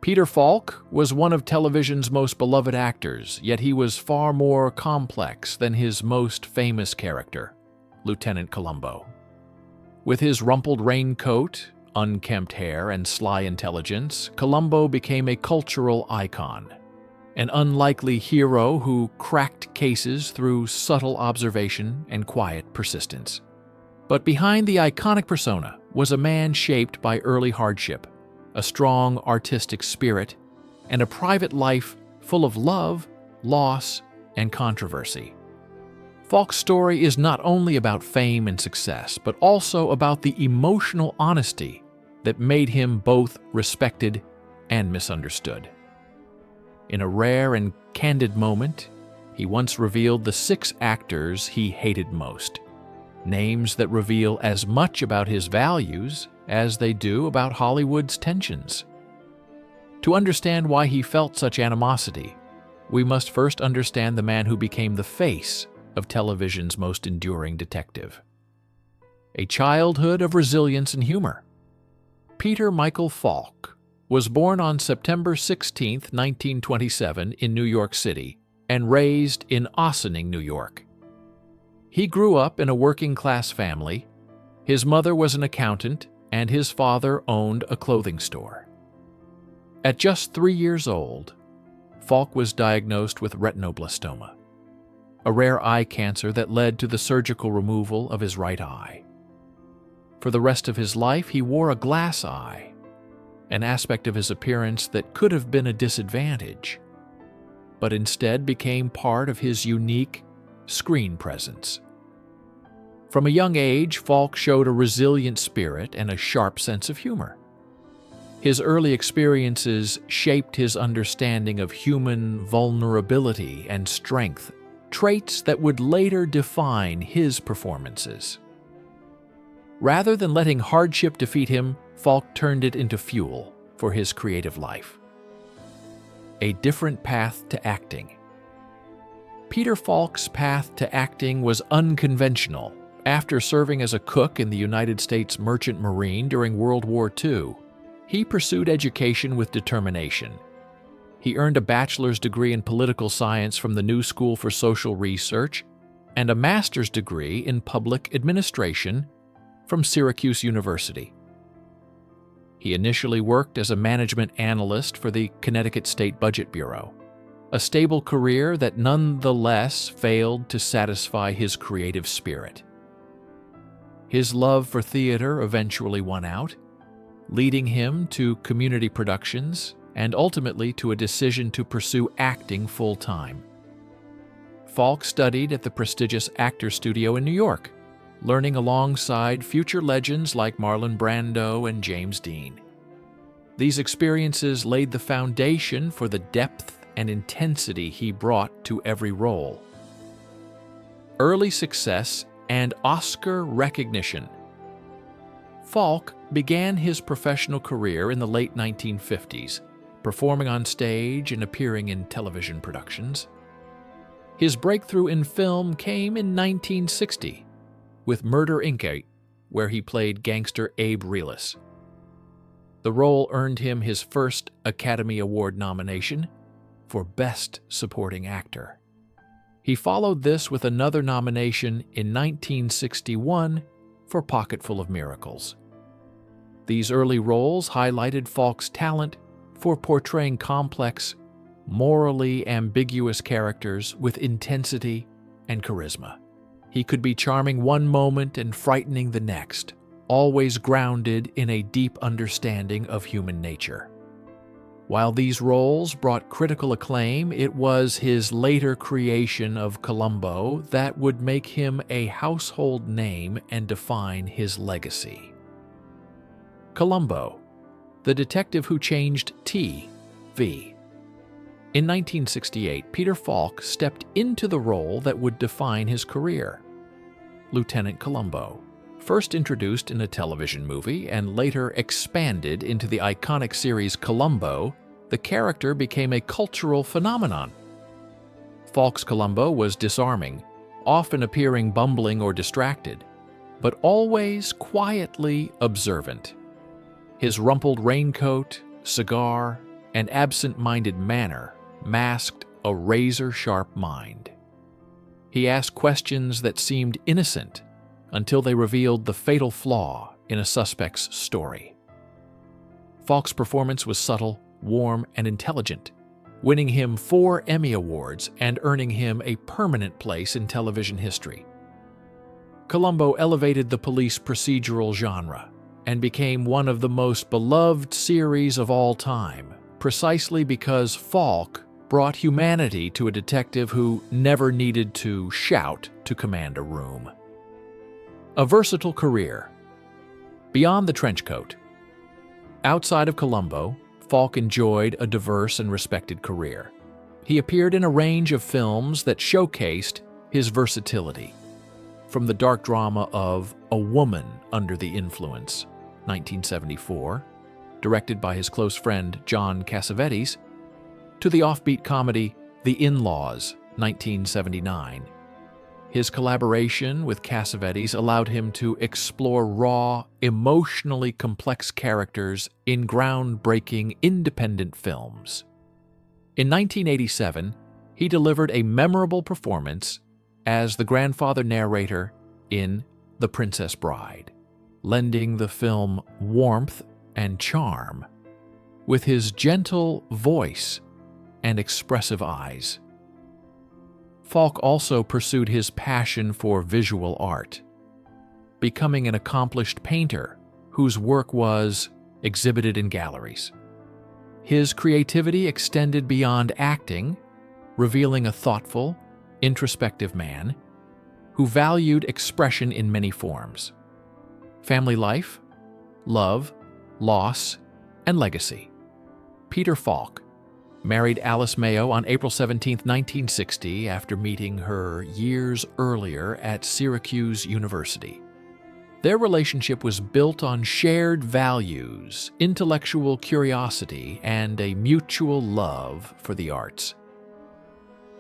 Peter Falk was one of television's most beloved actors, yet he was far more complex than his most famous character, Lieutenant Columbo. With his rumpled raincoat, unkempt hair, and sly intelligence, Columbo became a cultural icon, an unlikely hero who cracked cases through subtle observation and quiet persistence. But behind the iconic persona was a man shaped by early hardship, a strong artistic spirit, and a private life full of love, loss, and controversy. Falk's story is not only about fame and success, but also about the emotional honesty that made him both respected and misunderstood. In a rare and candid moment, he once revealed the 6 actors he hated most, names that reveal as much about his values as they do about Hollywood's tensions. To understand why he felt such animosity, we must first understand the man who became the face of television's most enduring detective. A childhood of resilience and humor. Peter Michael Falk was born on September 16, 1927 in New York City and raised in Ossining, New York. He grew up in a working-class family. His mother was an accountant and his father owned a clothing store. At just 3 years old, Falk was diagnosed with retinoblastoma, a rare eye cancer that led to the surgical removal of his right eye. For the rest of his life, he wore a glass eye, an aspect of his appearance that could have been a disadvantage, but instead became part of his unique screen presence. From a young age, Falk showed a resilient spirit and a sharp sense of humor. His early experiences shaped his understanding of human vulnerability and strength, traits that would later define his performances. Rather than letting hardship defeat him, Falk turned it into fuel for his creative life. A different path to acting. Peter Falk's path to acting was unconventional. After serving as a cook in the United States Merchant Marine during World War II, he pursued education with determination. He earned a bachelor's degree in political science from the New School for Social Research and a master's degree in public administration from Syracuse University. He initially worked as a management analyst for the Connecticut State Budget Bureau, a stable career that nonetheless failed to satisfy his creative spirit. His love for theater eventually won out, leading him to community productions and ultimately to a decision to pursue acting full-time. Falk studied at the prestigious Actors Studio in New York, learning alongside future legends like Marlon Brando and James Dean. These experiences laid the foundation for the depth and intensity he brought to every role. Early success and Oscar recognition. Falk began his professional career in the late 1950s, performing on stage and appearing in television productions. His breakthrough in film came in 1960 with Murder, Inc., where he played gangster Abe Relis. The role earned him his first Academy Award nomination for Best Supporting Actor. He followed this with another nomination in 1961 for Pocketful of Miracles. These early roles highlighted Falk's talent for portraying complex, morally ambiguous characters with intensity and charisma. He could be charming one moment and frightening the next, always grounded in a deep understanding of human nature. While these roles brought critical acclaim, it was his later creation of Columbo that would make him a household name and define his legacy. Columbo, the detective who changed TV. In 1968, Peter Falk stepped into the role that would define his career. Lieutenant Columbo, first introduced in a television movie and later expanded into the iconic series Columbo, the character became a cultural phenomenon. Falk's Columbo was disarming, often appearing bumbling or distracted, but always quietly observant. His rumpled raincoat, cigar, and absent-minded manner masked a razor-sharp mind. He asked questions that seemed innocent until they revealed the fatal flaw in a suspect's story. Falk's performance was subtle, warm, and intelligent, winning him 4 Emmy Awards and earning him a permanent place in television history. Columbo elevated the police procedural genre and became one of the most beloved series of all time, precisely because Falk brought humanity to a detective who never needed to shout to command a room. A versatile career. Beyond the trenchcoat. Outside of Columbo, Falk enjoyed a diverse and respected career. He appeared in a range of films that showcased his versatility. From the dark drama of A Woman Under the Influence, 1974, directed by his close friend John Cassavetes, to the offbeat comedy The In-Laws, 1979. His collaboration with Cassavetes allowed him to explore raw, emotionally complex characters in groundbreaking independent films. In 1987, he delivered a memorable performance as the grandfather narrator in The Princess Bride, lending the film warmth and charm with his gentle voice and expressive eyes. Falk also pursued his passion for visual art, becoming an accomplished painter whose work was exhibited in galleries. His creativity extended beyond acting, revealing a thoughtful, introspective man who valued expression in many forms: family life, love, loss, and legacy. Peter Falk married Alice Mayo on April 17, 1960, after meeting her years earlier at Syracuse University. Their relationship was built on shared values, intellectual curiosity, and a mutual love for the arts.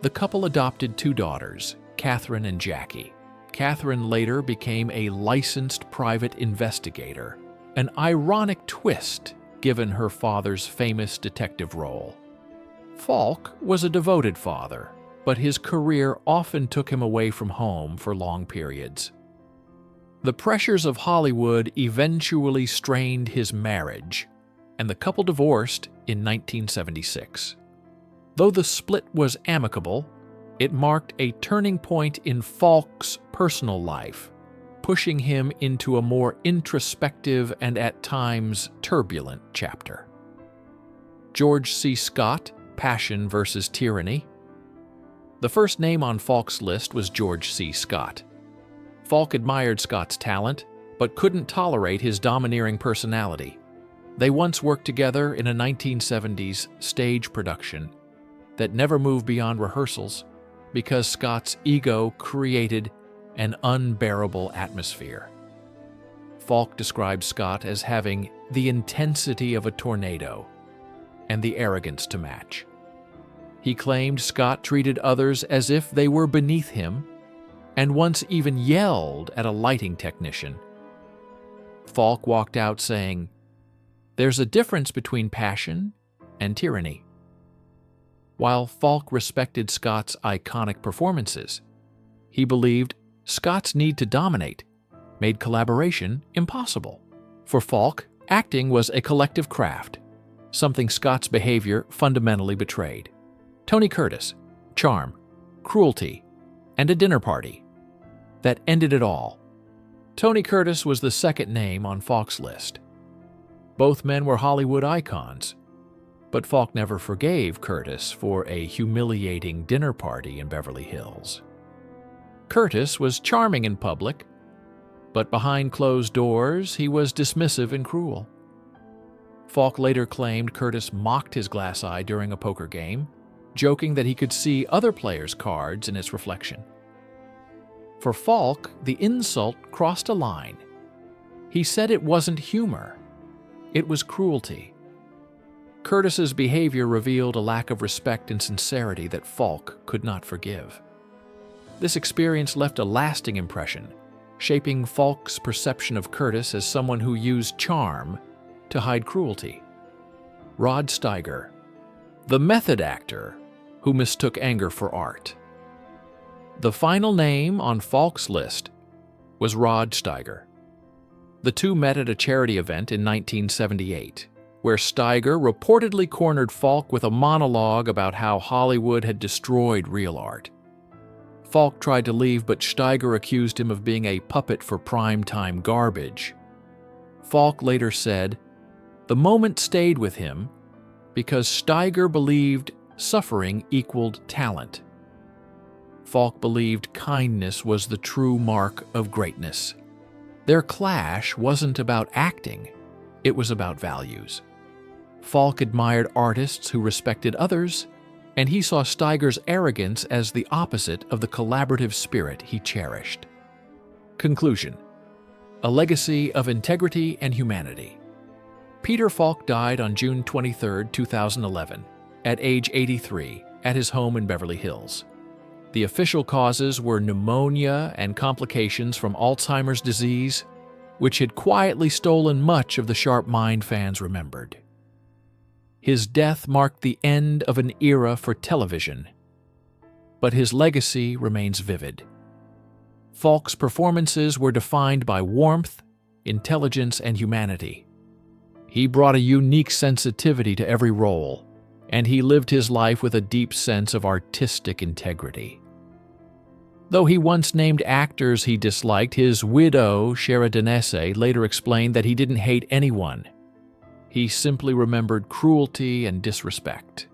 The couple adopted 2 daughters, Catherine and Jackie. Catherine later became a licensed private investigator, an ironic twist given her father's famous detective role. Falk was a devoted father, but his career often took him away from home for long periods. The pressures of Hollywood eventually strained his marriage, and the couple divorced in 1976. Though the split was amicable, it marked a turning point in Falk's personal life, pushing him into a more introspective and at times turbulent chapter. George C. Scott, Passion versus Tyranny. The first name on Falk's list was George C. Scott. Falk admired Scott's talent, but couldn't tolerate his domineering personality. They once worked together in a 1970s stage production that never moved beyond rehearsals because Scott's ego created an unbearable atmosphere. Falk described Scott as having the intensity of a tornado and the arrogance to match. He claimed Scott treated others as if they were beneath him, and once even yelled at a lighting technician. Falk walked out saying, "There's a difference between passion and tyranny." While Falk respected Scott's iconic performances, he believed Scott's need to dominate made collaboration impossible. For Falk, acting was a collective craft, something Scott's behavior fundamentally betrayed. Tony Curtis, charm, cruelty, and a dinner party that ended it all. Tony Curtis was the second name on Falk's list. Both men were Hollywood icons, but Falk never forgave Curtis for a humiliating dinner party in Beverly Hills. Curtis was charming in public, but behind closed doors, he was dismissive and cruel. Falk later claimed Curtis mocked his glass eye during a poker game, joking that he could see other players' cards in its reflection. For Falk, the insult crossed a line. He said it wasn't humor, it was cruelty. Curtis's behavior revealed a lack of respect and sincerity that Falk could not forgive. This experience left a lasting impression, shaping Falk's perception of Curtis as someone who used charm to hide cruelty. Rod Steiger, the method actor who mistook anger for art. The final name on Falk's list was Rod Steiger. The two met at a charity event in 1978, where Steiger reportedly cornered Falk with a monologue about how Hollywood had destroyed real art. Falk tried to leave, but Steiger accused him of being a puppet for primetime garbage. Falk later said, "The moment stayed with him because Steiger believed suffering equaled talent." Falk believed kindness was the true mark of greatness. Their clash wasn't about acting, it was about values. Falk admired artists who respected others, and he saw Steiger's arrogance as the opposite of the collaborative spirit he cherished. Conclusion: a legacy of integrity and humanity. Peter Falk died on June 23, 2011, at age 83, at his home in Beverly Hills. The official causes were pneumonia and complications from Alzheimer's disease, which had quietly stolen much of the sharp mind fans remembered. His death marked the end of an era for television, but his legacy remains vivid. Falk's performances were defined by warmth, intelligence, and humanity. He brought a unique sensitivity to every role, and he lived his life with a deep sense of artistic integrity. Though he once named actors he disliked, his widow, Shara Denese, later explained that he didn't hate anyone. He simply remembered cruelty and disrespect.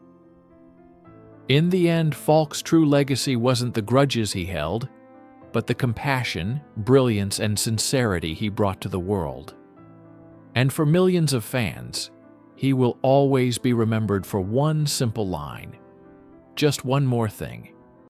In the end, Falk's true legacy wasn't the grudges he held, but the compassion, brilliance, and sincerity he brought to the world. And for millions of fans, he will always be remembered for one simple line: "Just one more thing."